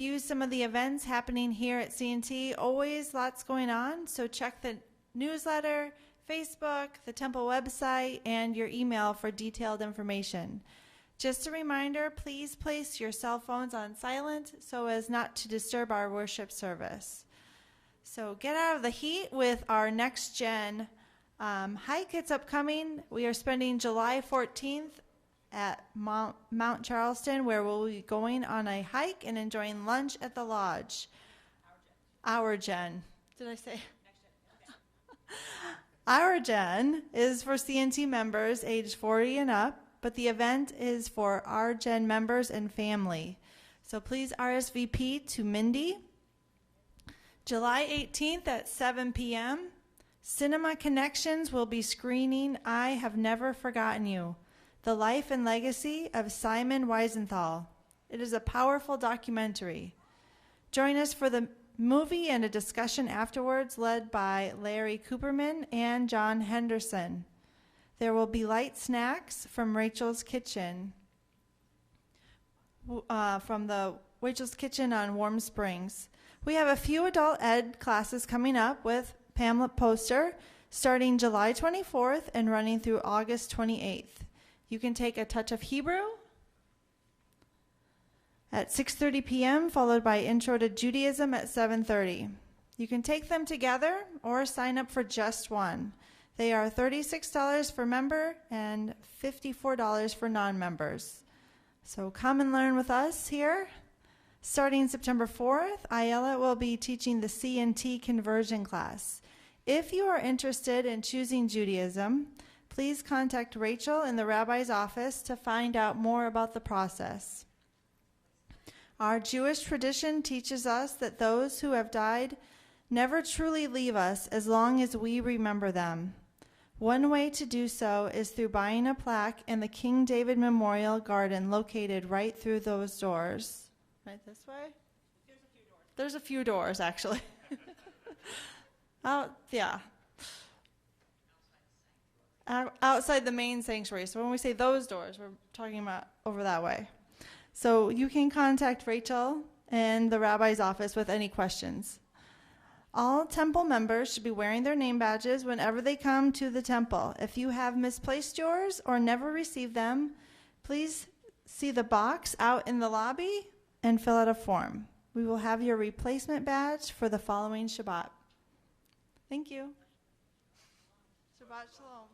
Use some of the events happening here at CNT. Always lots going on, so check the newsletter, Facebook, the temple website, and your email for detailed information. Just a reminder, please place your cell phones on silent so as not to disturb our worship service. So get out of the heat with our next gen hike. It's upcoming. We are spending July 14th at Mount Charleston, where we'll be going on a hike and enjoying lunch at the lodge. Our gen. Did I say? Our gen is for CNT members age 40 and up, but the event is for our gen members and family. So please RSVP to Mindy. July 18th at 7 p.m., Cinema Connections will be screening I Have Never Forgotten You, the life and legacy of Simon Wiesenthal. It is a powerful documentary. Join us for the movie and a discussion afterwards led by Larry Cooperman and John Henderson. There will be light snacks from Rachel's Kitchen, from the Rachel's Kitchen on Warm Springs. We have a few adult ed classes coming up with Pamela Poster starting July 24th and running through August 28th. You can take a touch of Hebrew at 6:30 p.m., followed by Intro to Judaism at 7:30. You can take them together or sign up for just one. They are $36 for member and $54 for non-members. So come and learn with us here. Starting September 4th, Ayala will be teaching the C&T conversion class. If you are interested in choosing Judaism, please contact Rachel in the rabbi's office to find out more about the process. Our Jewish tradition teaches us that those who have died never truly leave us as long as we remember them. One way to do so is through buying a plaque in the King David Memorial Garden located right through those doors. Right this way? There's a few doors, actually. Outside the main sanctuary. So when we say those doors, we're talking about over that way. So you can contact Rachel in the rabbi's office with any questions. All temple members should be wearing their name badges whenever they come to the temple. If you have misplaced yours or never received them, please see the box out in the lobby and fill out a form. We will have your replacement badge for the following Shabbat. Thank you. Shabbat Shalom.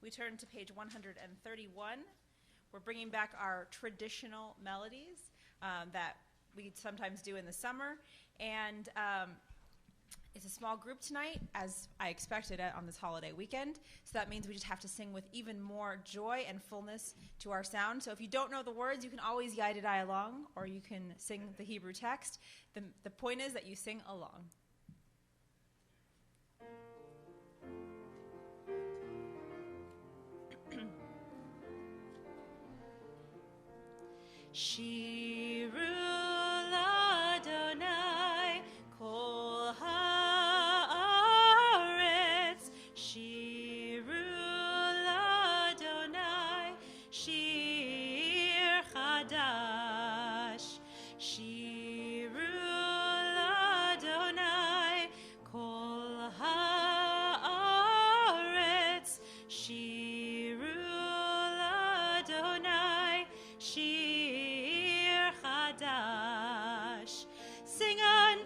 We turn to page 131. We're bringing back our traditional melodies that we sometimes do in the summer. And it's a small group tonight, as I expected on this holiday weekend. So that means we just have to sing with even more joy and fullness to our sound. So if you don't know the words, you can always yai-da-dai along, or you can sing the Hebrew text. The point is that you sing along. Shiru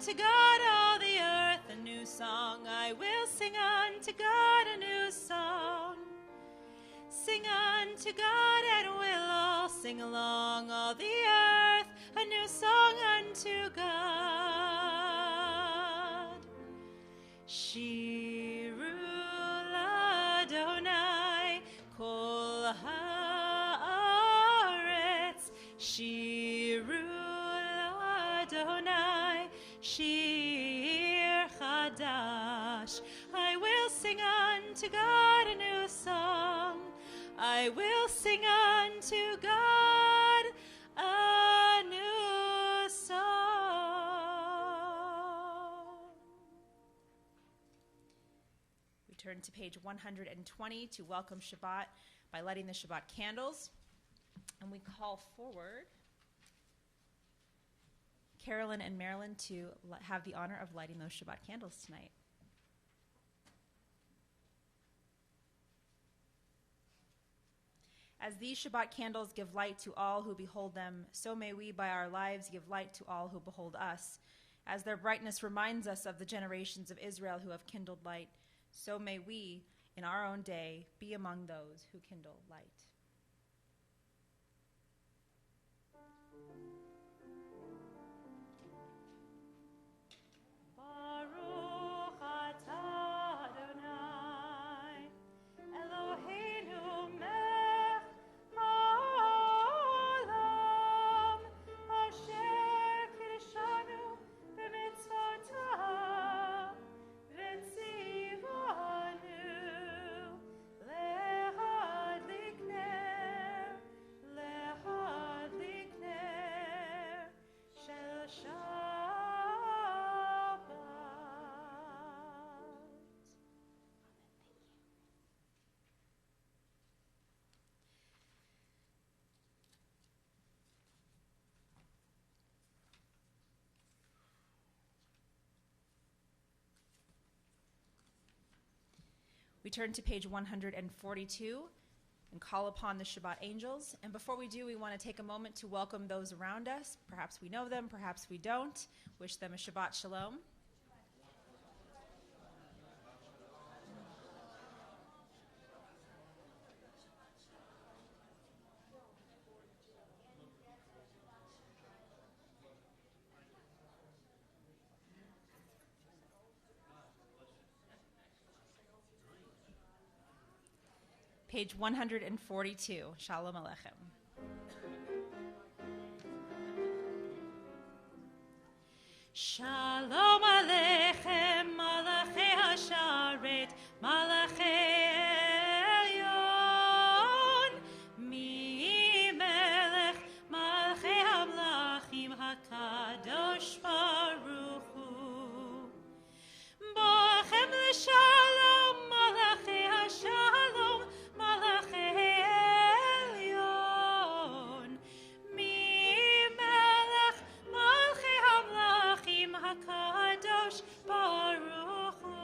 unto God all the earth a new song. I will sing unto God a new song. Sing unto God, and we'll all sing along all the earth a new song unto God. Shiru l'Adonai kol haaretz. Shiru l'Adonai shir chadash. I will sing unto God a new song. I will sing unto God a new song. We turn to page 120 to welcome Shabbat by lighting the Shabbat candles. And we call forward Carolyn and Marilyn to have the honor of lighting those Shabbat candles tonight. As these Shabbat candles give light to all who behold them, so may we by our lives give light to all who behold us. As their brightness reminds us of the generations of Israel who have kindled light, so may we, in our own day, be among those who kindle light. Baruch atah Adonai, Eloheinu melech haolam, asher kiddushanu b'mitzvotav, v'tzivanu lehadlik ner shel Shabbat. We turn to page 142 and call upon the Shabbat angels. And before we do, we want to take a moment to welcome those around us. Perhaps we know them, perhaps we don't. Wish them a Shabbat Shalom. Page 142, Shalom Aleichem. Shalom Aleichem, Malachei Hasharet, Malachei Elyon, Mi Melech, Malachei Hamlachim, HaKadosh Baruch Hu. Bochem l'shalom, Malachei Hashalom, Malachei Elyon, Mi Melech, Malchei Hamlachim, HaKadosh Baruch Hu.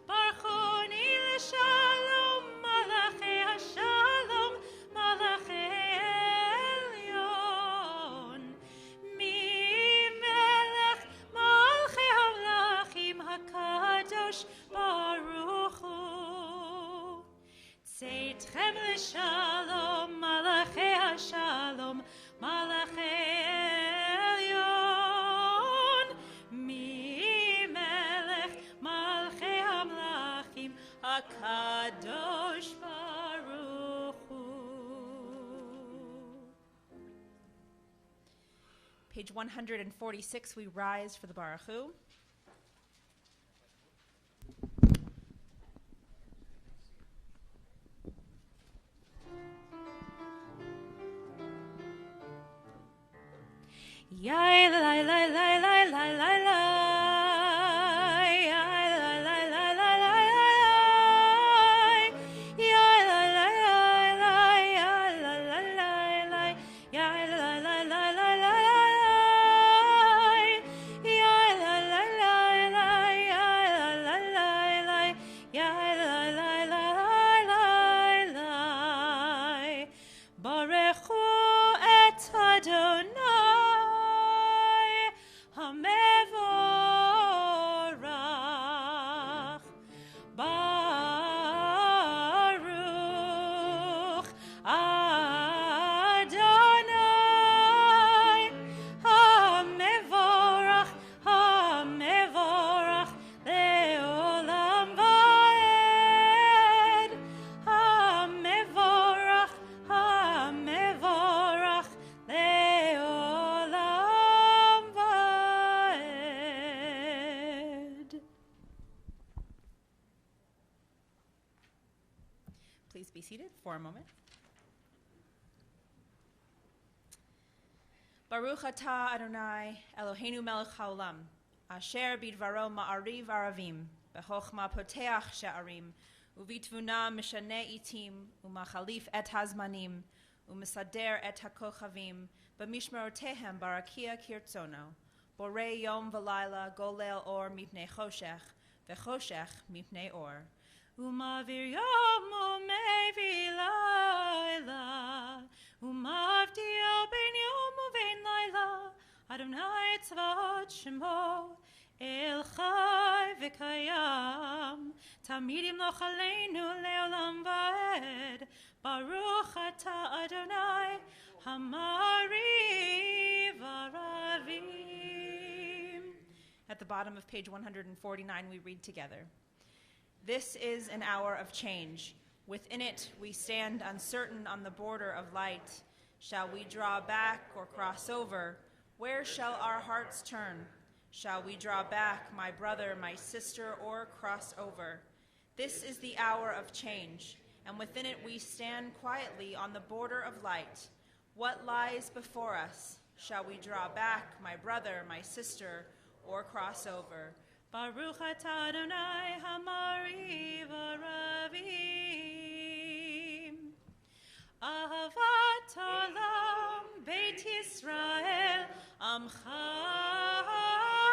Baruchoni l'shalom, Malachei Hashalom, Malachei Elyon, Mi Melech, Malchei Hamlachim, HaKadosh Baruch Hu. Tzeitkhem l'shalom, Malachei Hashalom, Malachei Elyon, Mi Melech, Malchei Hamlachim, HaKadosh Baruch Hu. Page 146, we rise for the Baruch Hu. Yai lai lai lai lai lai lai lai, yai lai lai lai lai lai lai, yai lai lai lai lai, yai lai lai lai lai, yai lai lai lai lai lai, yai lai lai lai lai, yai lai lai lai lai, yai lai lai lai lai. Baruch hu et Adonai. Amen. be seated for a moment. Baruch atah Adonai Eloheinu melech haolam, asher bidvaro ma'ariv aravim, bechochma poteach she'arim, uvitvuna mishane itim, umachalif et hazmanim, umesader et hakochavim, b'mishmerotehem barakia kirtzono, borei yom v'layla golel or mipnei choshech, v'choshech mipnei or. Umavir yom umevi layla, umavdiel ben yom uvein layla, Adonai tzvaot shemo, el chai v'kayam, tamidim loch aleinu leolam va'ed, baruch atah Adonai, hamari v'aravim. At the bottom of page 149, we read together. This is an hour of change. Within it, we stand uncertain on the border of light. Shall we draw back or cross over? Where shall our hearts turn? Shall we draw back, my brother, my sister, or cross over? This is the hour of change, and within it we stand quietly on the border of light. What lies before us? Shall we draw back, my brother, my sister, or cross over? Baruch atah Adonai hamari v'aravim. Ahavat olam beit Yisrael amcha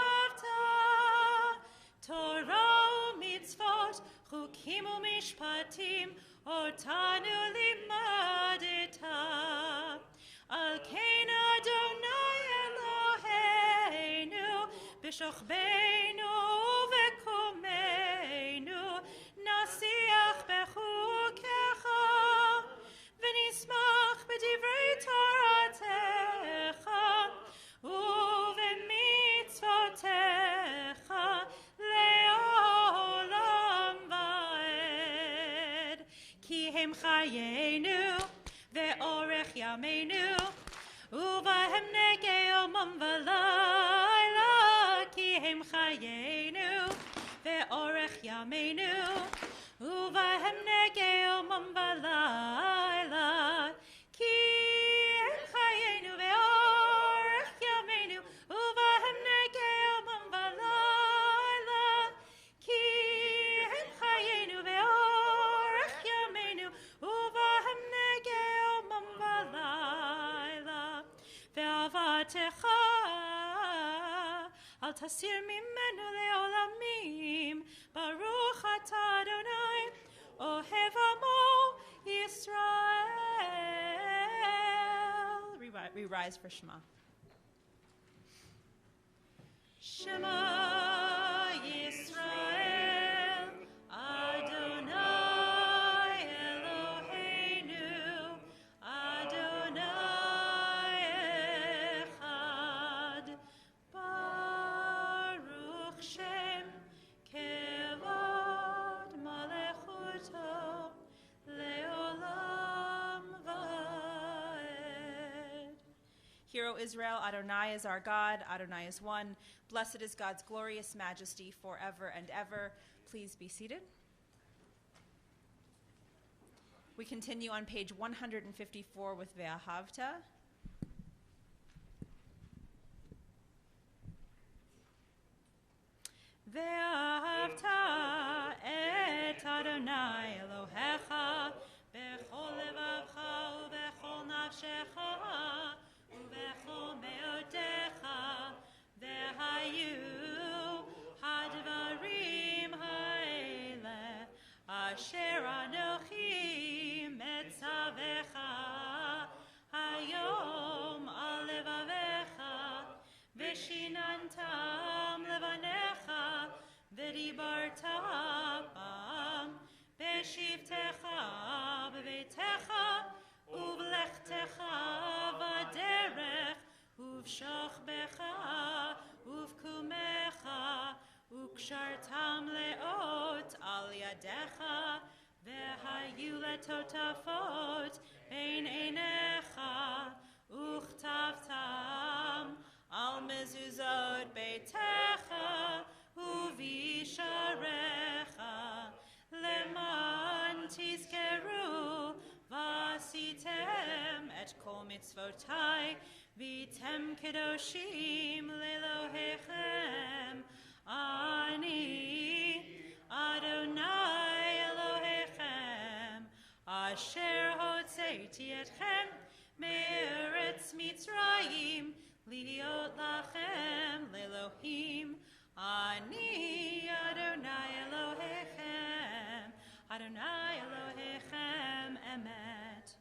avta. Torah u'mitzvot chukim u'mishpatim otanu limadeta. Al kein Adonai Eloheinu b'shochbeinu v'kumeinu nasiach bechukecha v'nismach b'divrei Toratecha u'v'mitzvotecha le'olam va'ed ki hem chayenu ve'orech yameinu uvahem negei omam v'layla ki hem chayenu ve'orech yameinu uvahem negei omam v'layla ki hem chayenu ve'orech yameinu uvahem negei omam v'layla ki hem chayenu ve'orech yameinu uvahem negei omam v'layla ve'avatecha al tasir mimenu leolamim baruch atah Adonai ohev amo Yisrael. We rise for Shema. Shema Yisrael Adonai Eloheinu Adonai echad Baruch Shem Kevod Malechuto Leolam Vaed. Hear, O Israel, Adonai is our God, Adonai is one. Blessed is God's glorious majesty forever and ever. Please be seated. We continue on page 154 with Ve'ahavta. Ve'ahavta et Adonai Elohecha bechol levavcha ubechol nafshecha ubechol meotecha ve'hayu hadvarim ha'ele asher anochi metzavecha hayom al levavecha v'shinantam levanecha v'dibarta bam b'shivtecha b'beitecha uv'lechtecha v'derech uv'shachbecha uv'kumecha u'kshartam leot al yadecha v'hayu letotafot bein einecha uchtavtam al mezuzot beitecha uvisharecha leman tizkeru ועשיתם את כל מצוותי, והייתם קדושים לאלוהיכם. אני אדוני אלוהיכם, אשר הוצאתי אתכם מארץ מצרים, להיות לכם לאלוהים. אני אדוני אלוהיכם, אדוני אלוהיכם emet.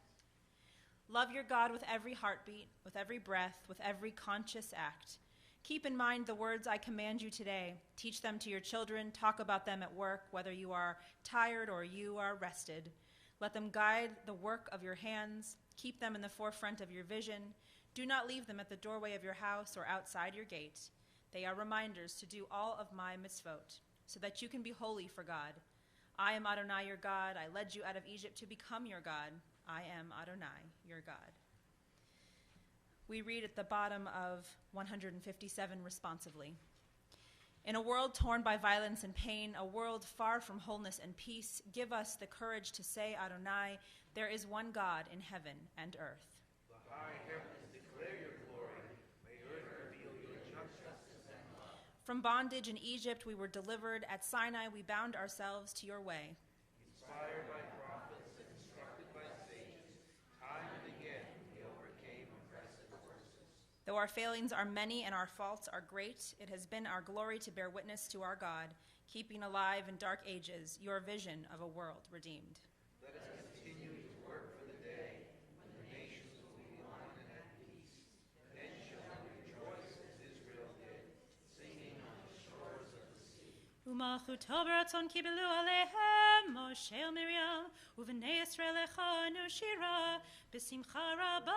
Love your God with every heartbeat, with every breath, with every conscious act. Keep in mind the words I command you today. Teach them to your children. Talk about them at work, whether you are tired or you are rested. Let them guide the work of your hands. Keep them in the forefront of your vision. Do not leave them at the doorway of your house or outside your gate. They are reminders to do all of my mitzvot, so that you can be holy for God. I am Adonai your God. I led you out of Egypt to become your God. I am Adonai your God. We read at the bottom of 157 responsively. In a world torn by violence and pain, a world far from wholeness and peace, give us the courage to say, Adonai, there is one God in heaven and earth. The high heavens declare your glory. May earth reveal your justice and love. From bondage in Egypt we were delivered. At Sinai we bound ourselves to your way. Inspired by prophets and instructed by sages, time and again we overcame oppressive forces. Though our failings are many and our faults are great, it has been our glory to bear witness to our God, keeping alive in dark ages your vision of a world redeemed. Let us continue to work for the day when the nations will be one and at peace. Then shall we rejoice as Israel did, singing on the shores of the sea. ומלכותו ברצון קיבלו עליהם משה ומרים, ובני ישראל לכנו שירה בשמחה רבה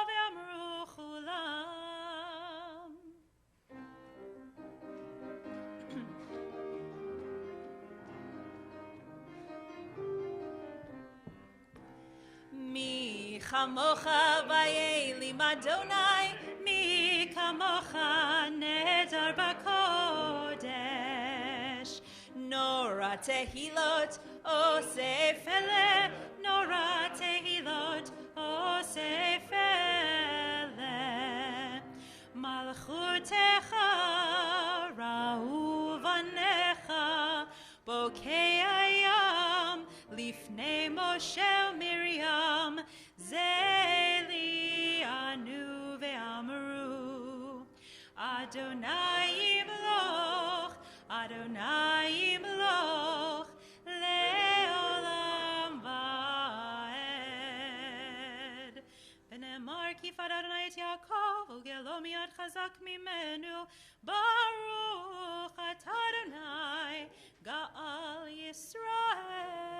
ואמרו כולם. מי כמוך באלים אדוני, מי כמוך נהדר בקודש. נורא תהילות עושה פלא, נורא תהילות עושה פלא. מלכותך ראו בניך, בוקע הים לפני משה ומרים, זה לי ענו ואמרו, אדוני ימלוך, אדוני ימלוך, לעולם ועד. ונאמר כי פדה אדוני את יעקב, וגאלו מיד חזק ממנו, ברוך אתה אדוני, גאל ישראל.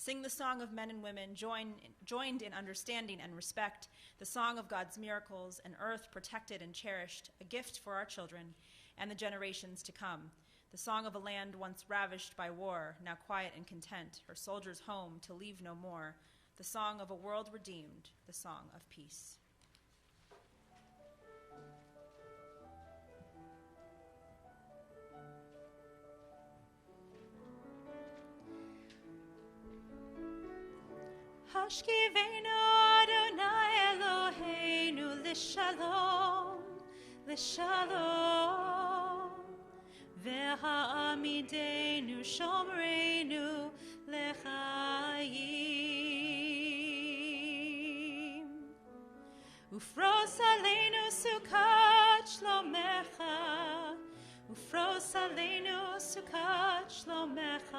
Sing the song of men and women, joined in understanding and respect, the song of God's miracles, an earth protected and cherished, a gift for our children and the generations to come. The song of a land once ravished by war, now quiet and content, her soldiers home to leave no more. The song of a world redeemed, the song of peace. השכיבנו אדוני אלוהינו לשלום, לשלום, והעמידנו שומרנו לחיים. ופרוס עלינו סוכת שלומך, ופרוס עלינו סוכת שלומך,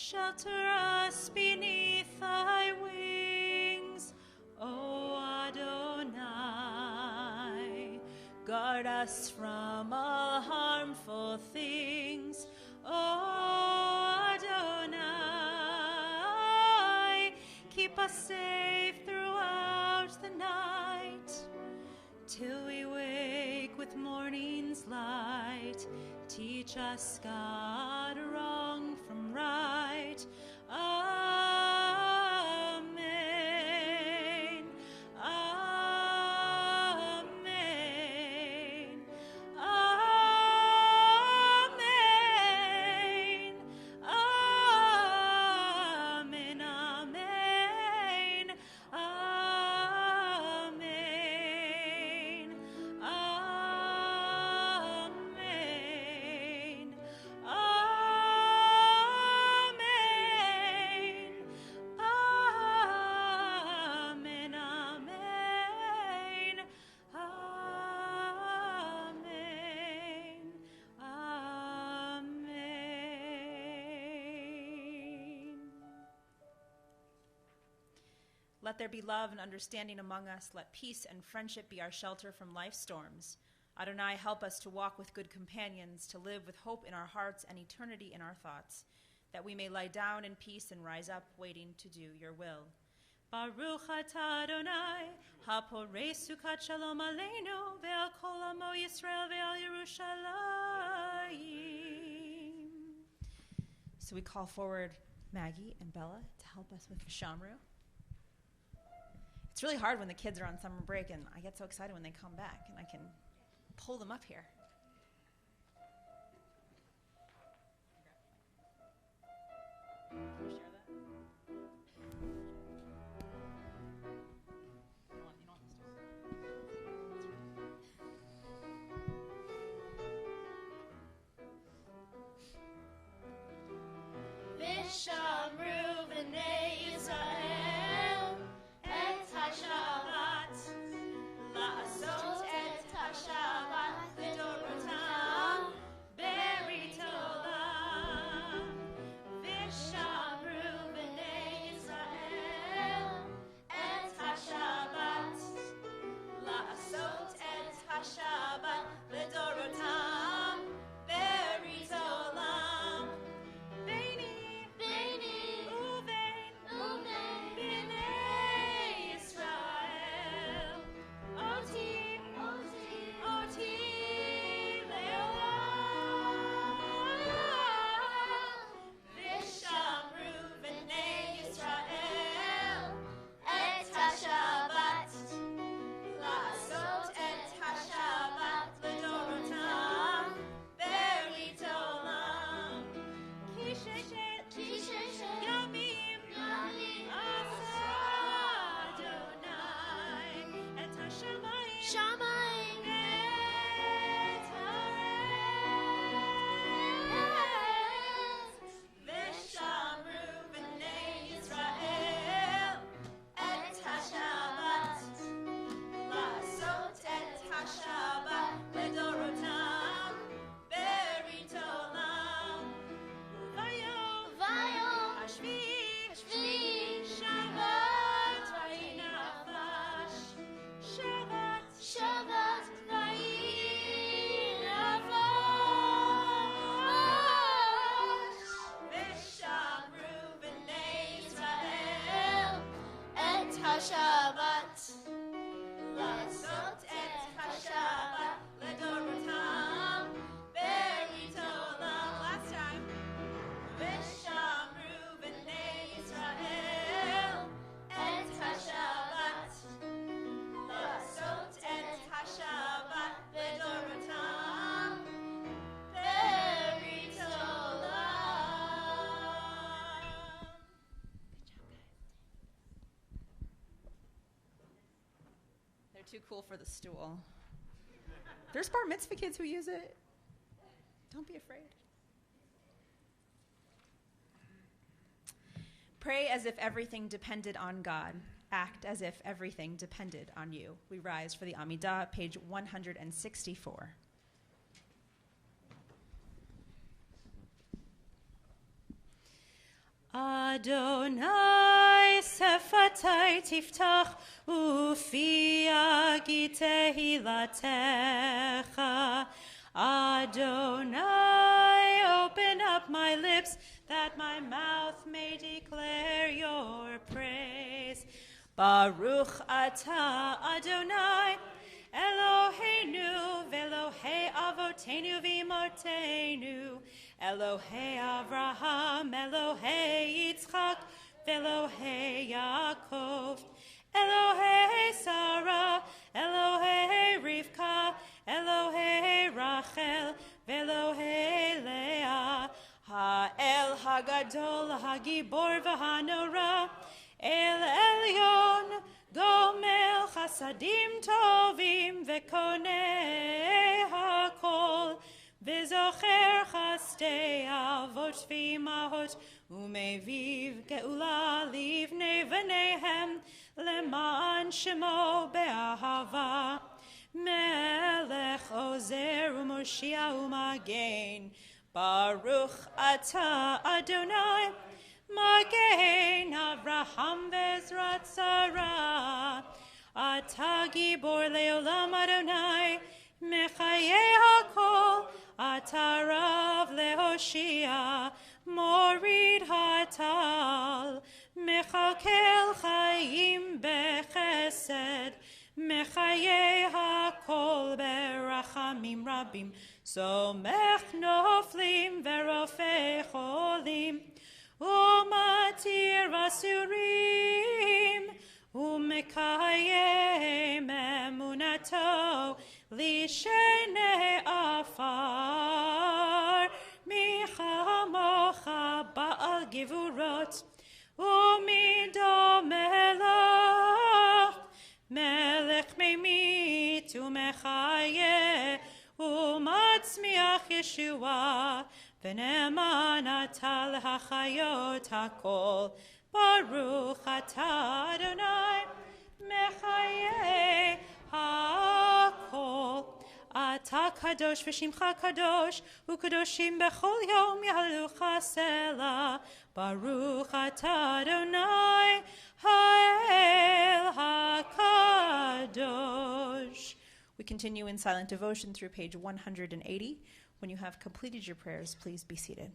Shelter us beneath thy wings, O Adonai. Guard us from all harmful things, O Adonai. Keep us safe throughout the night, till we wake with morning's light. Teach us, God, wrong from right. Amen. Amen. Let there be love and understanding among us. Let peace and friendship be our shelter from life's storms. Adonai, help us to walk with good companions, to live with hope in our hearts and eternity in our thoughts, that we may lie down in peace and rise up, waiting to do your will. Baruch atah Adonai, haporei sukat shalom aleinu, ve'al kol amo Yisrael ve'al Yerushalayim. So we call forward Maggie and Bella to help us with Shamru. It's really hard when the kids are on summer break, and I get so excited when they come back, and I can pull them up here. Can you share that? You don't want this Vishamru b'nei Yisrael et haShabbat la'asot et haShabbat l'dorotam berit olam. Vishamru b'nei Yisrael et haShabbat la'asot et haShabbat l'dorotam berit olam. Shabbat la'asot et haShabbat l'dorotam berit olam. Last time. Vishamru b'nei Yisrael et haShabbat la'asot et haShabbat l'dorotam berit olam. They're too cool for the stool. There's bar mitzvah kids who use it. Don't be afraid. Pray as if everything depended on God. Act as if everything depended on you. We rise for the Amidah, page 164. Adonai sefatai tiftach ufi agi tehilatecha. Adonai, open up my lips that my mouth may declare your praise. Baruch atah Adonai Eloheinu ve'Elohei avotenu v'imotenu, Elohei Avraham, Elohei Yitzchak, ve'Elohei Yaakov, Elohei Sarah, Elohei Rivka, Elohei Rachel, ve'Elohei Leah, Ha'el Hagadol, Hagibor v'Hanora, El Elyon, Gomel Chasadim Tovim, Vekonei HaKol, V'zocher Chastei Avot V'imahot, Umeviv Geula Livnei V'neihem, Leman Shemo Be'ahava, Melech Ozer U'Moshia U'Magen, Baruch Atah Adonai, Magen Avraham Vezrat Sarah, Ata Gibor Leolam Adonai, Mechaye HaKol, Ata Rav Lehoshia, Morid Hatal, Mechakel Chaim Bechesed, Mechaye HaKol Berachamim Rabim, Somech Noflim Verofei Cholim, Umatir Vasurim, Umekayem Emunato, Lishene Afar, Michamocha Baal Givurot, Umido Melech, Melech Memit, Umechaye, Umatzmiach Yeshua, V'ne'eman ata l'hachayot hakol, Baruch atah Adonai, Mechaye hakol. Ata kadosh v'shimcha kadosh, u'kadoshim bechol yom yalucha sela, Baruch atah Adonai, ha'el hakadosh. We continue in silent devotion through page 180. When you have completed your prayers, please be seated.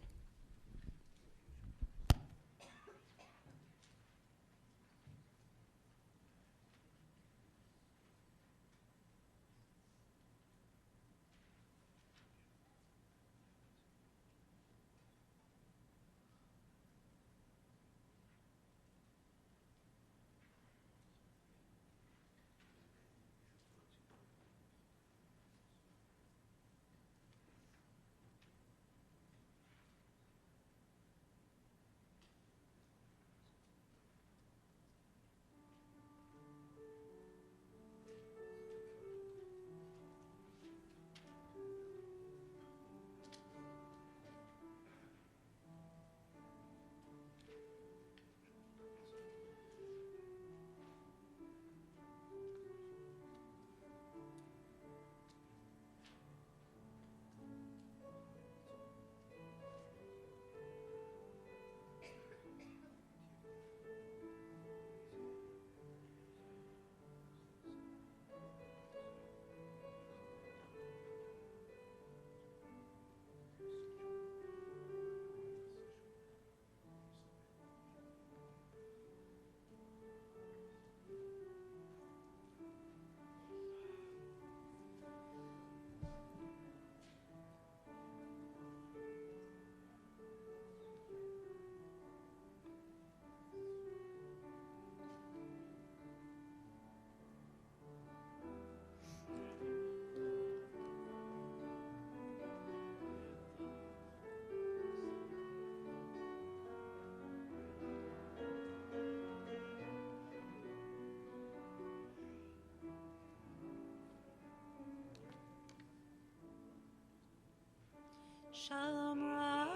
Shalom Rav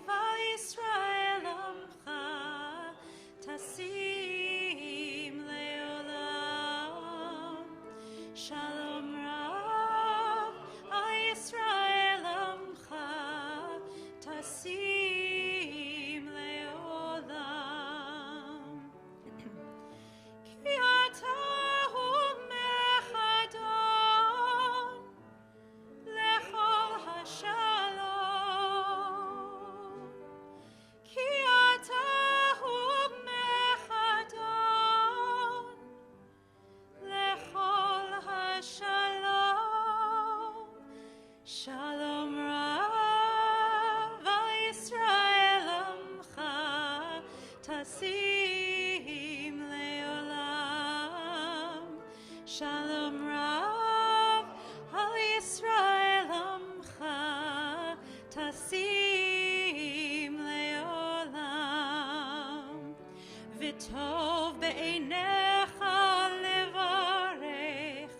al Yisrael Amcha Tasim Leolam. Shalom Rav al Yisrael Amcha Tasim Leolam. Ki ata hu mechadon lechol hashalom. Ki ata hu mechadon lechol hashalom. Shalom Rav al Yisrael Amcha Tasim Leolam. Shalom Rav al Yisrael Amcha Tasim Leolam. V'tov be'einecha levarech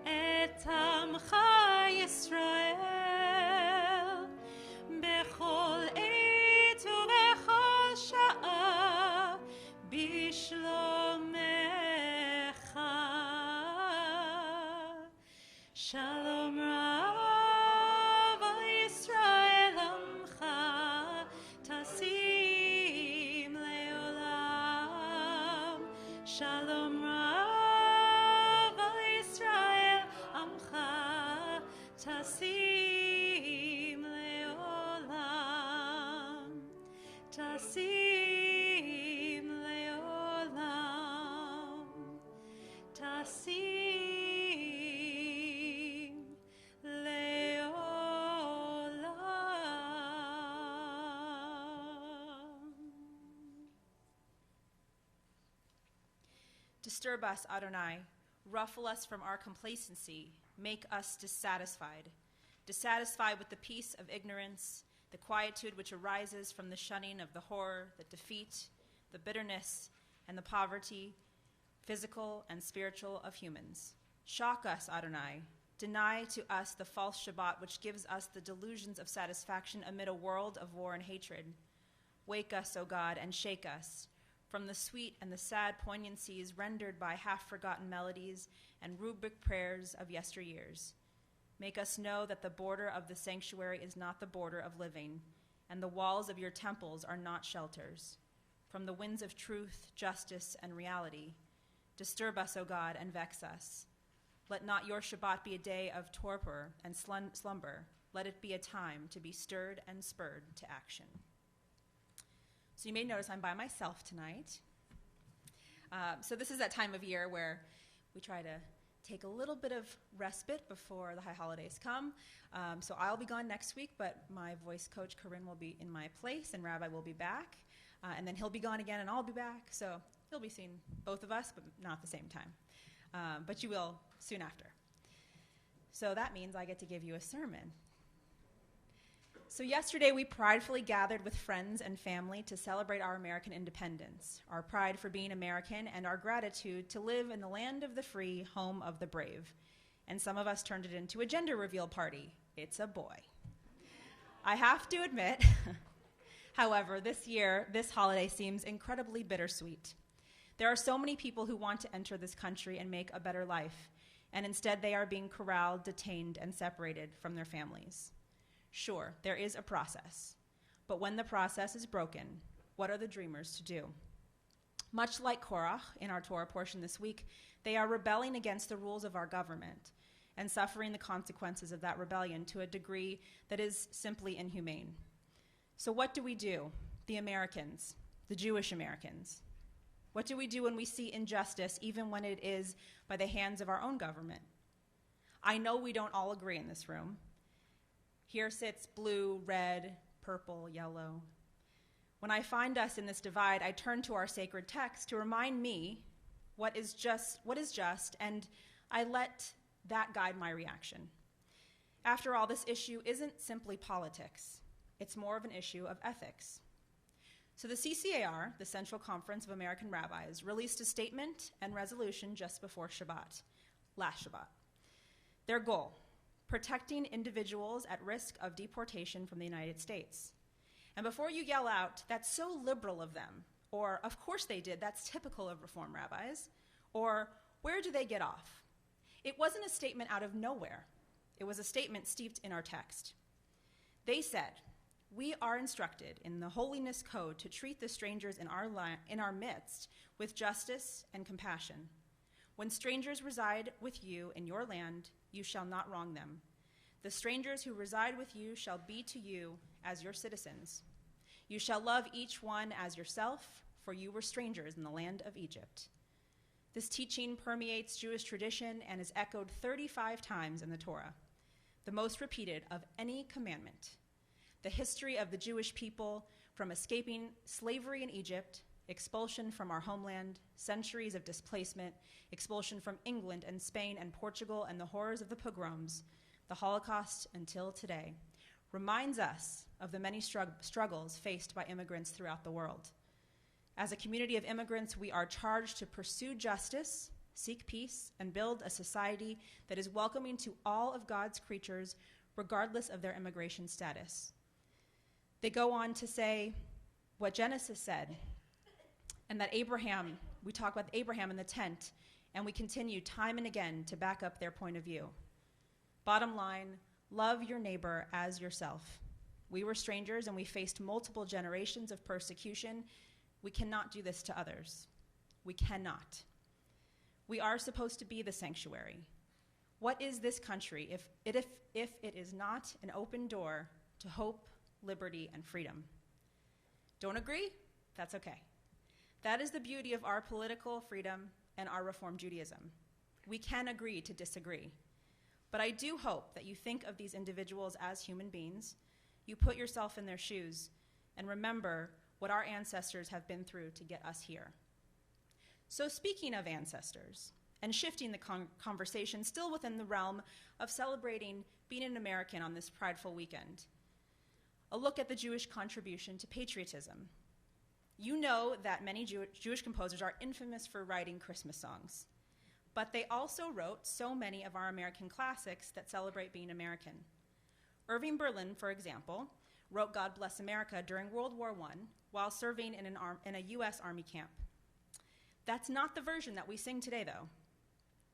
et amcha Yisrael bechol עת ובכל שעה בשלומך. Shalom Rav al Yisrael Amcha Tasim Shalom Rav al Yisrael Amcha Tasim Leolam Tasim Leolam Tasim Leolam. Disturb us, Adonai. Ruffle us from our complacency. Make us dissatisfied. Dissatisfied with the peace of ignorance, the quietude which arises from the shunning of the horror, the defeat, the bitterness, and the poverty, physical and spiritual, of humans. Shock us, Adonai. Deny to us the false Shabbat which gives us the delusions of satisfaction amid a world of war and hatred. Wake us, O God, and shake us from the sweet and the sad poignancies rendered by half-forgotten melodies and rubric prayers of yesteryears. Make us know that the border of the sanctuary is not the border of living, and the walls of your temples are not shelters. From the winds of truth, justice, and reality, disturb us, O God, and vex us. Let not your Shabbat be a day of torpor and slumber. Let it be a time to be stirred and spurred to action. So you may notice I'm by myself tonight. So this is that time of year where we try to take a little bit of respite before the high holidays come. So I'll be gone next week, but my voice coach, Corinne, will be in my place, and Rabbi will be back. And then he'll be gone again, and I'll be back. So you'll be seeing both of us, but not at the same time. But you will soon after. So that means I get to give you a sermon. So yesterday we pridefully gathered with friends and family to celebrate our American independence, our pride for being American, and our gratitude to live in the land of the free, home of the brave. And some of us turned it into a gender reveal party. It's a boy. I have to admit, however, this year, this holiday seems incredibly bittersweet. There are so many people who want to enter this country and make a better life, and instead they are being corralled, detained, and separated from their families. Sure, there is a process, but when the process is broken, what are the dreamers to do? Much like Korach in our Torah portion this week, they are rebelling against the rules of our government and suffering the consequences of that rebellion to a degree that is simply inhumane. So what do we do, the Americans, the Jewish Americans? What do we do when we see injustice, even when it is by the hands of our own government? I know we don't all agree in this room. Here sits blue, red, purple, yellow. When I find us in this divide, I turn to our sacred text to remind me what is just, and I let that guide my reaction. After all, this issue isn't simply politics. It's more of an issue of ethics. So the CCAR, the Central Conference of American Rabbis, released a statement and resolution just before Shabbat, last Shabbat. Their goal: protecting individuals at risk of deportation from the United States. And before you yell out, "That's so liberal of them," or "Of course they did, that's typical of Reform rabbis," or "Where do they get off?" It wasn't a statement out of nowhere. It was a statement steeped in our text. They said, "We are instructed in the Holiness Code to treat the strangers in our midst with justice and compassion. When strangers reside with you in your land, you shall not wrong them. The strangers who reside with you shall be to you as your citizens. You shall love each one as yourself, for you were strangers in the land of Egypt." This teaching permeates Jewish tradition and is echoed 35 times in the Torah, the most repeated of any commandment. The history of the Jewish people, from escaping slavery in Egypt, expulsion from our homeland, centuries of displacement, expulsion from England and Spain and Portugal, and the horrors of the pogroms, the Holocaust until today, reminds us of the many struggles faced by immigrants throughout the world. As a community of immigrants, we are charged to pursue justice, seek peace, and build a society that is welcoming to all of God's creatures, regardless of their immigration status. They go on to say what Genesis said, and that Abraham, we talk about Abraham in the tent, and we continue time and again to back up their point of view. Bottom line, love your neighbor as yourself. We were strangers and we faced multiple generations of persecution. We cannot do this to others. We cannot. We are supposed to be the sanctuary. What is this country if it is not an open door to hope, liberty, and freedom? Don't agree? That's okay. That is the beauty of our political freedom and our Reform Judaism. We can agree to disagree. But I do hope that you think of these individuals as human beings, you put yourself in their shoes, and remember what our ancestors have been through to get us here. So speaking of ancestors, and shifting the conversation still within the realm of celebrating being an American on this prideful weekend, a look at the Jewish contribution to patriotism. You know that many Jewish composers are infamous for writing Christmas songs, but they also wrote so many of our American classics that celebrate being American. Irving Berlin, for example, wrote God Bless America during World War I while serving in a US Army camp. That's not the version that we sing today, though.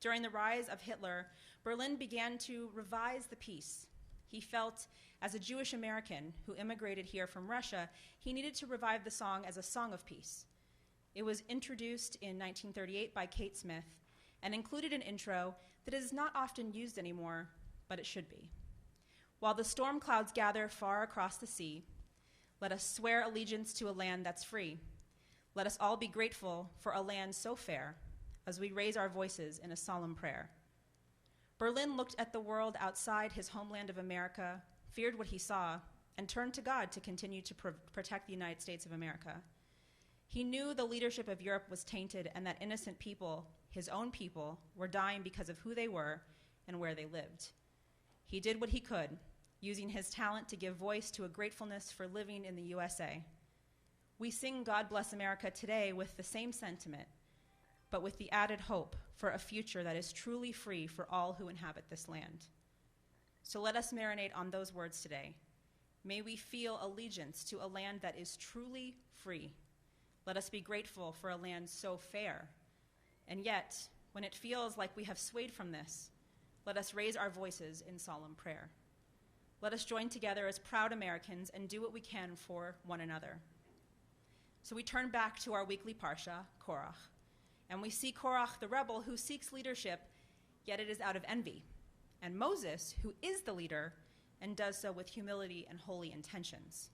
During the rise of Hitler, Berlin began to revise the piece. He felt, as a Jewish American who immigrated here from Russia, he needed to revive the song as a song of peace. It was introduced in 1938 by Kate Smith and included an intro that is not often used anymore, but it should be. While the storm clouds gather far across the sea, let us swear allegiance to a land that's free. Let us all be grateful for a land so fair as we raise our voices in a solemn prayer. Berlin looked at the world outside his homeland of America, feared what he saw, and turned to God to continue to protect the United States of America. He knew the leadership of Europe was tainted and that innocent people, his own people, were dying because of who they were and where they lived. He did what he could, using his talent to give voice to a gratefulness for living in the USA. We sing God Bless America today with the same sentiment, but with the added hope for a future that is truly free for all who inhabit this land. So let us marinate on those words today. May we feel allegiance to a land that is truly free. Let us be grateful for a land so fair. And yet, when it feels like we have swayed from this, let us raise our voices in solemn prayer. Let us join together as proud Americans and do what we can for one another. So we turn back to our weekly parsha, Korach, and we see Korach, the rebel, who seeks leadership, yet it is out of envy, and Moses, who is the leader, and does so with humility and holy intentions.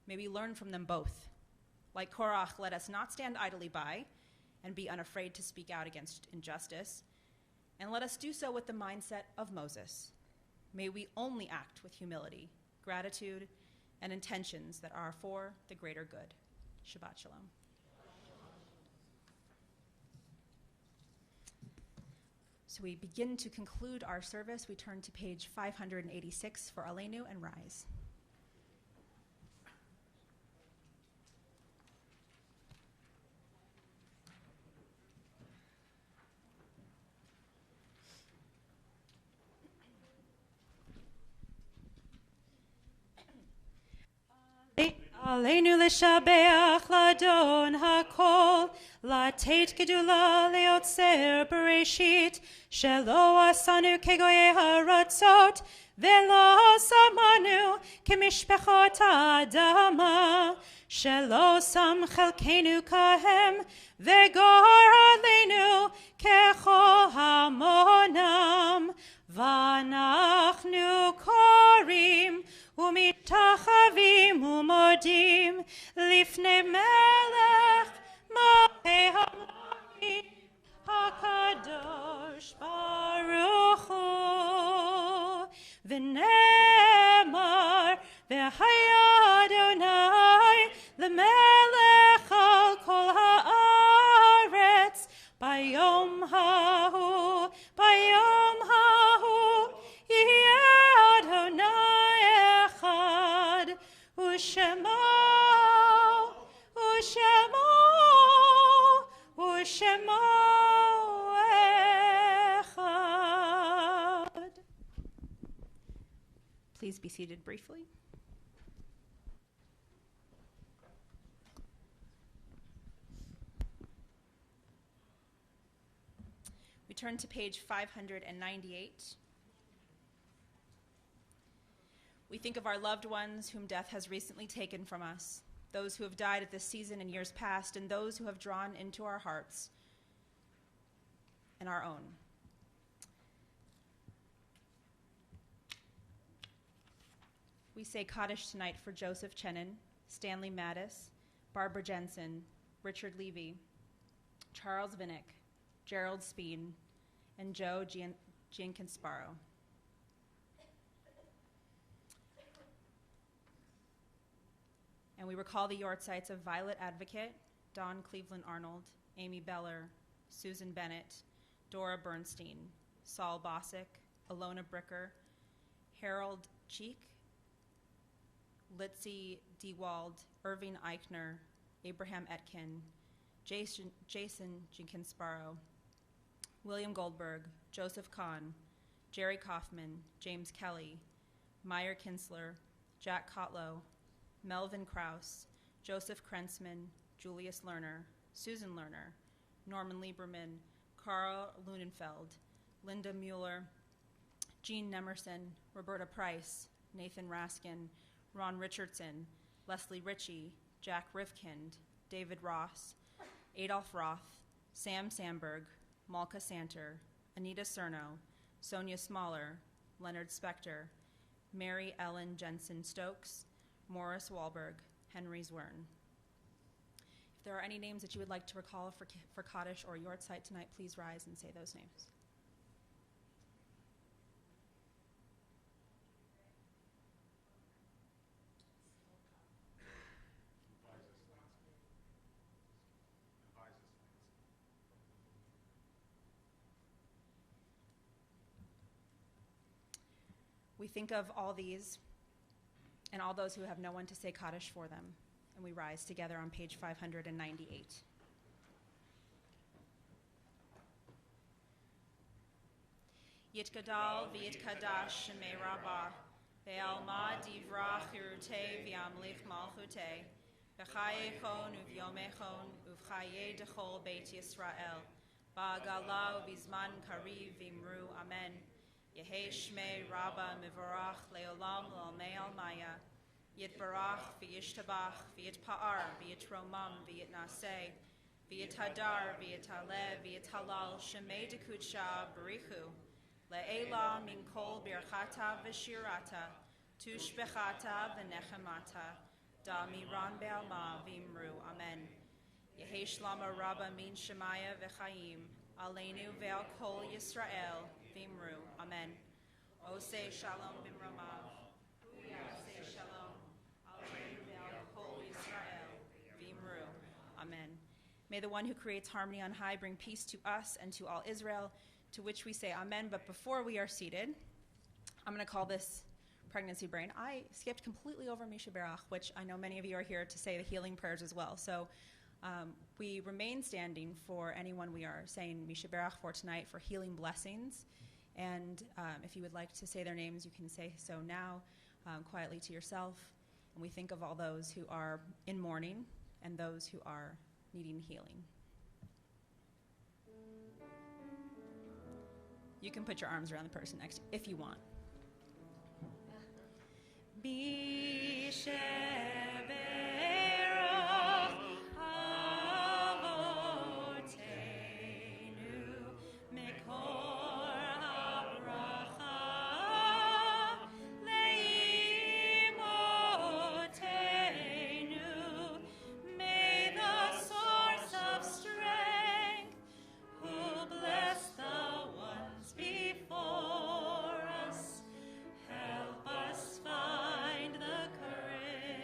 May we learn from them both. Like Korach, let us not stand idly by and be unafraid to speak out against injustice, and let us do so with the mindset of Moses. May we only act with humility, gratitude, and intentions that are for the greater good. Shabbat Shalom. So we begin to conclude our service. We turn to page 586 for Aleinu and Rise. Aleinu l'shabeach l'adon hakol, l'teit gedula leotzer bereshit, shelo asanu kegoye haratzot, velo samanu kemishpechot adama, shelo sam chelkenu kahem, vegor aleinu kecho hamonam, vanachnu korim, ומתחבים ומודים לפני מלך מלכי המלכים הקדוש ברוך הוא ונאמר והיה אדוני למלך על כל הארץ ביום ההוא יהיה אדוני Ushemo, Ushemo Echad. Please be seated briefly. We turn to page 598. We think of our loved ones whom death has recently taken from us, those who have died at this season in years past, and those who have drawn into our hearts and our own. We say Kaddish tonight for Joseph Chenin, Stanley Mattis, Barbara Jensen, Richard Levy, Charles Vinnick, Gerald Speen, and Joe Giancansparo. And we recall the Yortzites of Violet Advocate, Dawn Cleveland Arnold, Amy Beller, Susan Bennett, Dora Bernstein, Saul Bosick, Alona Bricker, Harold Cheek, Litzy Dewald, Irving Eichner, Abraham Etkin, Jason Jenkins Sparrow, William Goldberg, Joseph Kahn, Jerry Kaufman, James Kelly, Meyer Kinsler, Jack Kotlow, Melvin Krause, Joseph Krentzman, Julius Lerner, Susan Lerner, Norman Lieberman, Carl Lunenfeld, Linda Mueller, Jean Nemerson, Roberta Price, Nathan Raskin, Ron Richardson, Leslie Ritchie, Jack Rifkind, David Ross, Adolph Roth, Sam Sandberg, Malka Santer, Anita Cerno, Sonia Smaller, Leonard Spector, Mary Ellen Jensen Stokes, Morris Wahlberg, Henry Zwern. If there are any names that you would like to recall for Kaddish or Yortzeit tonight, please rise and say those names. We think of all these and all those who have no one to say Kaddish for them, and we rise together on page 598. Yitgadal v'yitkadash shemei rabbah, ve'alma divra chirute v'yamlich malchute, v'chayechon uv'yomechon uv'chaye dechol beit Yisrael, ba'agala u'bizman kariv v'imru amen. Yehei shmei rabba mivarach leolam l'almei almaya, yitbarach v'yishtabach v'yitpa'ar v'yitromam v'yitnaseh, v'yithadar v'yitalev v'yithalal shemei dekutsha barichu, le'ela min kol birchata v'shirata, tushbechata v'nechemata, da miran be'alma v'imru amen. Yehei shlama rabba min shemaya v'chaim, aleinu ve'al kol Yisrael, v'imru amen. Osei shalom b'mromav, Osei shalom, aleinu ve'al kol Yisrael, v'imru amen. May the one who creates harmony on high bring peace to us and to all Israel, to which we say amen. But before we are seated, I'm going to call this pregnancy brain. I skipped completely over Misha Berach, which I know many of you are here to say the healing prayers as well. So we remain standing for anyone we are saying Misha Berach for tonight for healing blessings. And if you would like to say their names, you can say so now quietly to yourself. And we think of all those who are in mourning and those who are needing healing. You can put your arms around the person next to you if you want. Help us find the courage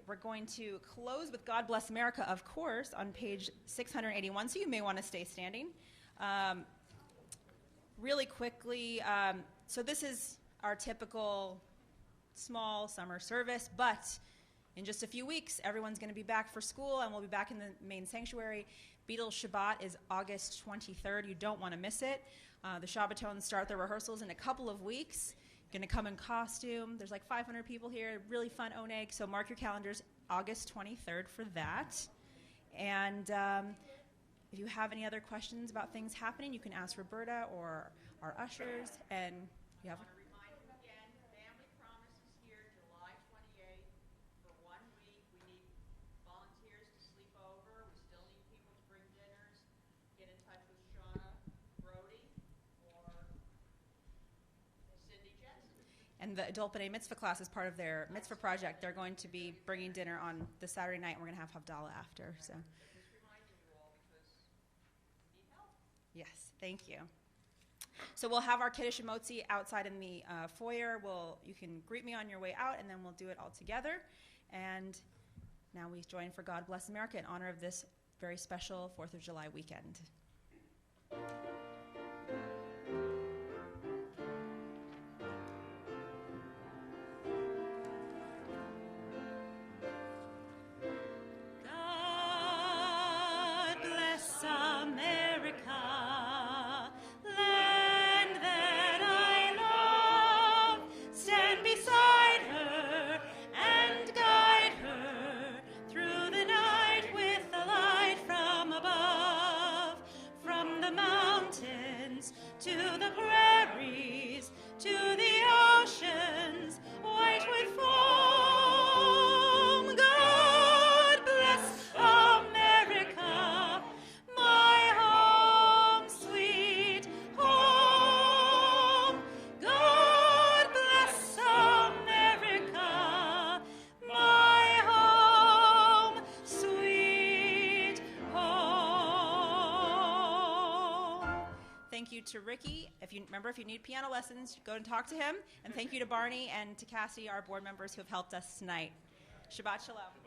we're going to close with God Bless America, of course, on page 681, so you may want to stay standing. Really quickly, so this is our typical small summer service, but in just a few weeks, everyone's going to be back for school, and we'll be back in the main sanctuary. Beatles Shabbat is August 23rd. You don't want to miss it. The Shabbatones start their rehearsals in a couple of weeks. Going to come in costume. There's like 500 people here. Really fun oneg. So mark your calendars, August 23rd for that. And if you have any other questions about things happening, you can ask Roberta or our ushers. And you have. Remind you again, Family Promise is here July 28th for 1 week. We need volunteers to sleep over. We still need people to bring dinners. Get in touch with Shauna Brody or Cindy Jensen. And the Adult B'nai Mitzvah class is part of their mitzvah project. They're going to be bringing dinner on the Saturday night, and we're going to have Havdalah after. So, Just reminding you all because we need help. yes, thank you. So we'll have our Kiddush and Motzi outside in the foyer. You can greet me on your way out, and then we'll do it all together. And now we join for God Bless America in honor of this very special 4th of July weekend. God bless America, land that I love. Stand beside her and guide her through the night with the light from above. From the mountains to the prairies to the oceans white with foam. God bless America, my home, sweet home. God bless America, my home, sweet home. Thank you to Ricky. If you need piano lessons, go and talk to him. And thank you to Barney and to Cassie, our board members who have helped us tonight. Shabbat Shalom.